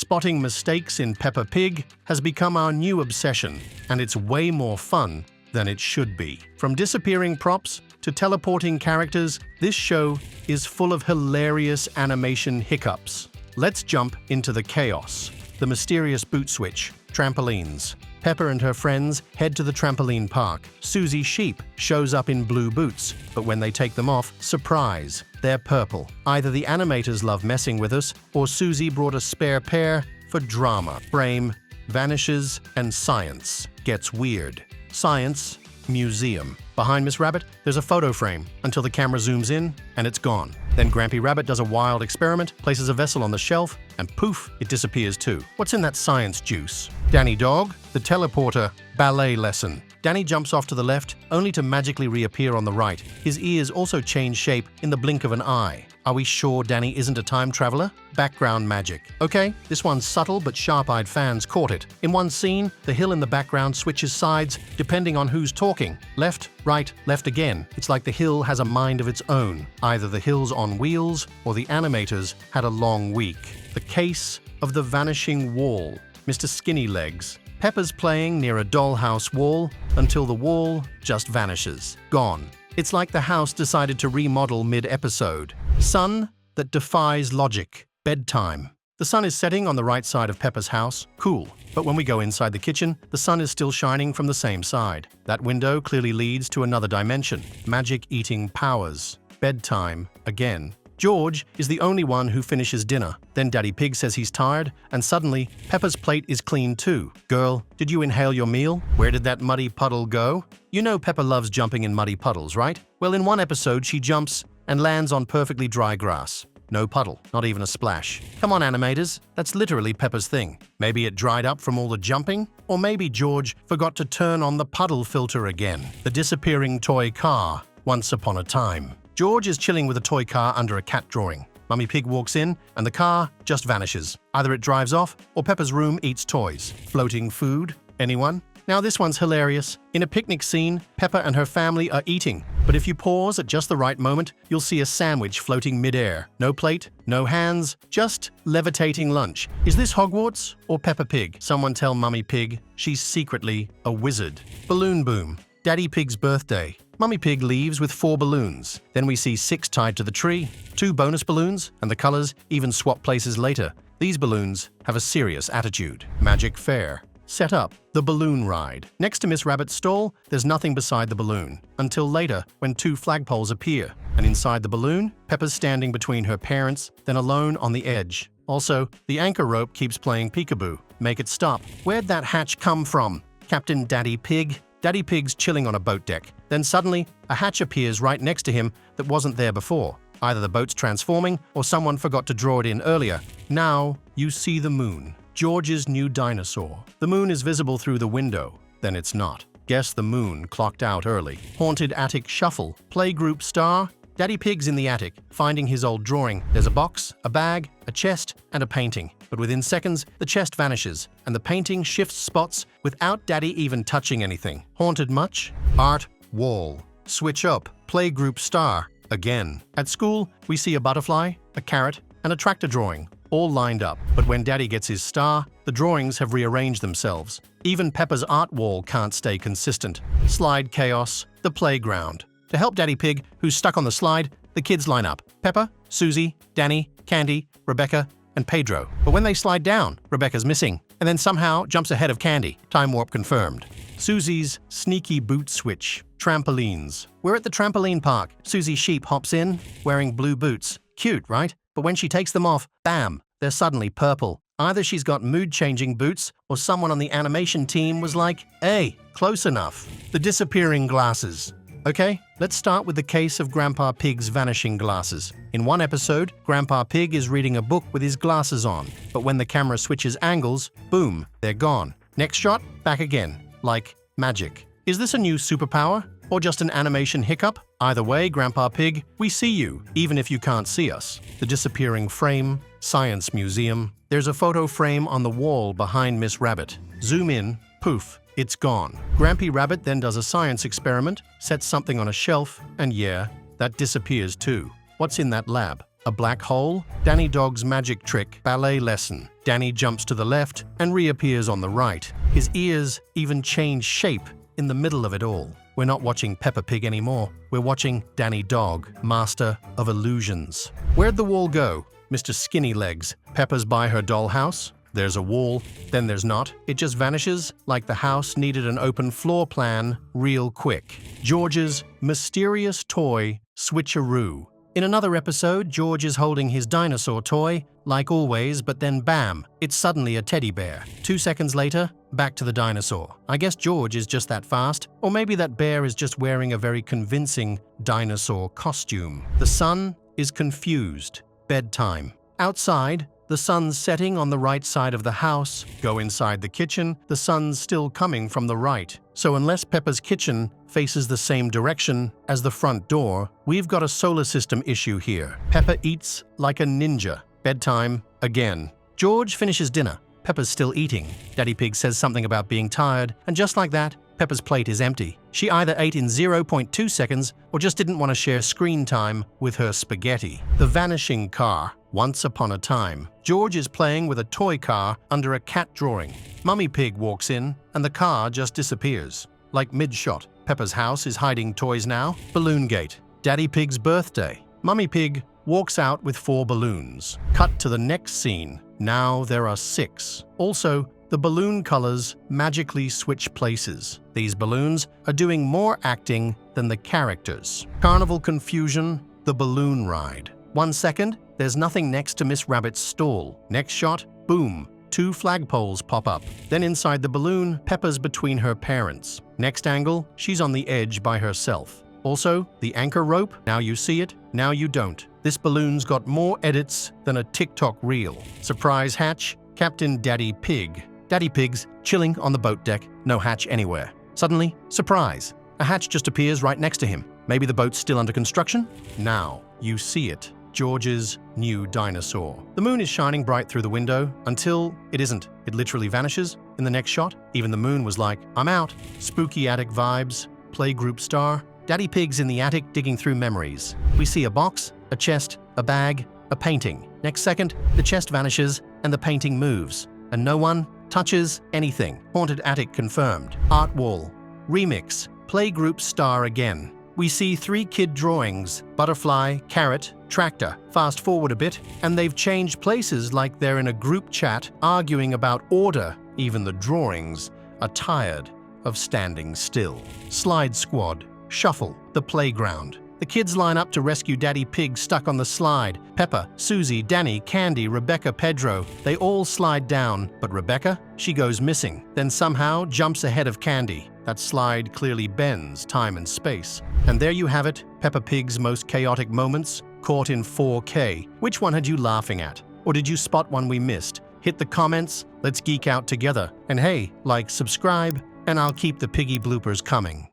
Spotting mistakes in Peppa Pig has become our new obsession, and it's way more fun than it should be. From disappearing props to teleporting characters, this show is full of hilarious animation hiccups. Let's jump into the chaos. The mysterious boot switch, trampolines. Peppa and her friends head to the trampoline park. Susie Sheep shows up in blue boots, but when they take them off, surprise, they're purple. Either the animators love messing with us, or Susie brought a spare pair for drama. Frame vanishes and science gets weird. Science museum. Behind Miss Rabbit, there's a photo frame until the camera zooms in and it's gone. Then Grampy Rabbit does a wild experiment, places a vessel on the shelf, and poof, it disappears too. What's in that science juice? Danny Dog, the teleporter, ballet lesson. Danny jumps off to the left, only to magically reappear on the right. His ears also change shape in the blink of an eye. Are we sure Danny isn't a time traveler? Background magic. Okay, this one's subtle, but sharp-eyed fans caught it. In one scene, the hill in the background switches sides depending on who's talking. Left, right, left again. It's like the hill has a mind of its own. Either the hill's on wheels, or the animators had a long week. The case of the vanishing wall. Mr. Skinny Legs. Peppa's playing near a dollhouse wall until the wall just vanishes. Gone. It's like the house decided to remodel mid-episode. Sun that defies logic. Bedtime. The sun is setting on the right side of Peppa's house. Cool. But when we go inside the kitchen, the sun is still shining from the same side. That window clearly leads to another dimension. Magic-eating powers. Bedtime again. George is the only one who finishes dinner. Then Daddy Pig says he's tired, and suddenly, Peppa's plate is clean too. Girl, did you inhale your meal? Where did that muddy puddle go? You know Peppa loves jumping in muddy puddles, right? Well, in one episode, she jumps and lands on perfectly dry grass. No puddle, not even a splash. Come on, animators, that's literally Peppa's thing. Maybe it dried up from all the jumping? Or maybe George forgot to turn on the puddle filter again. The disappearing toy car, once upon a time. George is chilling with a toy car under a cat drawing. Mummy Pig walks in, and the car just vanishes. Either it drives off, or Peppa's room eats toys. Floating food? Anyone? Now this one's hilarious. In a picnic scene, Peppa and her family are eating. But if you pause at just the right moment, you'll see a sandwich floating mid-air. No plate, no hands, just levitating lunch. Is this Hogwarts or Peppa Pig? Someone tell Mummy Pig she's secretly a wizard. Balloon boom. Daddy Pig's birthday. Mummy Pig leaves with 4 balloons. Then we see 6 tied to the tree, 2 bonus balloons, and the colors even swap places later. These balloons have a serious attitude. Magic Fair. Set up the balloon ride. Next to Miss Rabbit's stall, there's nothing beside the balloon. Until later, when 2 flagpoles appear. And inside the balloon, Peppa's standing between her parents, then alone on the edge. Also, the anchor rope keeps playing peekaboo. Make it stop. Where'd that hatch come from? Captain Daddy Pig? Daddy Pig's chilling on a boat deck. Then suddenly, a hatch appears right next to him that wasn't there before. Either the boat's transforming, or someone forgot to draw it in earlier. Now, you see the moon. George's new dinosaur. The moon is visible through the window. Then it's not. Guess the moon clocked out early. Haunted attic shuffle. Playgroup star. Daddy Pig's in the attic, finding his old drawing. There's a box, a bag, a chest, and a painting. But within seconds, the chest vanishes, and the painting shifts spots without Daddy even touching anything. Haunted much? Art wall. Switch up. Playgroup star. Again. At school, we see a butterfly, a carrot, and a tractor drawing, all lined up. But when Daddy gets his star, the drawings have rearranged themselves. Even Peppa's art wall can't stay consistent. Slide chaos. The playground. To help Daddy Pig, who's stuck on the slide, the kids line up. Peppa, Susie, Danny, Candy, Rebecca, and Pedro. But when they slide down, Rebecca's missing, and then somehow jumps ahead of Candy. Time warp confirmed. Susie's sneaky boot switch. Trampolines. We're at the trampoline park. Susie Sheep hops in, wearing blue boots. Cute, right? But when she takes them off, bam, they're suddenly purple. Either she's got mood-changing boots, or someone on the animation team was like, hey, close enough. The disappearing glasses. Okay, let's start with the case of Grandpa Pig's vanishing glasses. In one episode, Grandpa Pig is reading a book with his glasses on, but when the camera switches angles, boom, they're gone. Next shot, back again, like magic. Is this a new superpower, or just an animation hiccup? Either way, Grandpa Pig, we see you, even if you can't see us. The disappearing frame, science museum. There's a photo frame on the wall behind Miss Rabbit. Zoom in, poof. It's gone. Grampy Rabbit then does a science experiment, sets something on a shelf, and yeah, that disappears too. What's in that lab? A black hole? Danny Dog's magic trick, ballet lesson. Danny jumps to the left and reappears on the right. His ears even change shape in the middle of it all. We're not watching Peppa Pig anymore. We're watching Danny Dog, master of illusions. Where'd the wall go? Mr. Skinny Legs. Peppa's by her dollhouse. There's a wall, then there's not. It just vanishes like the house needed an open floor plan real quick. George's mysterious toy switcheroo. In another episode, George is holding his dinosaur toy, like always, but then bam, it's suddenly a teddy bear. 2 seconds later, back to the dinosaur. I guess George is just that fast, or maybe that bear is just wearing a very convincing dinosaur costume. The sun is confused. Bedtime. Outside, the sun's setting on the right side of the house. Go inside the kitchen, the sun's still coming from the right. So unless Peppa's kitchen faces the same direction as the front door, we've got a solar system issue here. Peppa eats like a ninja. Bedtime again. George finishes dinner. Peppa's still eating. Daddy Pig says something about being tired, and just like that, Peppa's plate is empty. She either ate in 0.2 seconds or just didn't want to share screen time with her spaghetti. The Vanishing car. Once upon a time, George is playing with a toy car under a cat drawing. Mummy Pig walks in, and the car just disappears. Like mid-shot. Peppa's house is hiding toys now. Balloon Gate. Daddy Pig's birthday. Mummy Pig walks out with 4 balloons. Cut to the next scene. Now there are 6. Also, the balloon colors magically switch places. These balloons are doing more acting than the characters. Carnival confusion, the balloon ride. 1 second, there's nothing next to Miss Rabbit's stall. Next shot, boom, 2 flagpoles pop up. Then inside the balloon, Peppa's between her parents. Next angle, she's on the edge by herself. Also, the anchor rope, now you see it, now you don't. This balloon's got more edits than a TikTok reel. Surprise hatch, Captain Daddy Pig. Daddy Pig's chilling on the boat deck, no hatch anywhere. Suddenly, surprise, a hatch just appears right next to him. Maybe the boat's still under construction? Now you see it. George's new dinosaur. The moon is shining bright through the window until it isn't. It literally vanishes in the next shot. Even the moon was like, I'm out. Spooky attic vibes, playgroup star. Daddy Pig's in the attic digging through memories. We see a box, a chest, a bag, a painting. Next second, the chest vanishes and the painting moves. And no one touches anything. Haunted attic confirmed. Art wall. Remix. Playgroup star again. We see 3 kid drawings, butterfly, carrot, tractor. Fast forward a bit, and they've changed places like they're in a group chat arguing about order. Even the drawings are tired of standing still. Slide squad. Shuffle. The playground. The kids line up to rescue Daddy Pig stuck on the slide. Peppa, Susie, Danny, Candy, Rebecca, Pedro, they all slide down, but Rebecca, she goes missing, then somehow jumps ahead of Candy. That slide clearly bends time and space. And there you have it, Peppa Pig's most chaotic moments, caught in 4K. Which one had you laughing at? Or did you spot one we missed? Hit the comments, let's geek out together. And hey, like, subscribe, and I'll keep the piggy bloopers coming.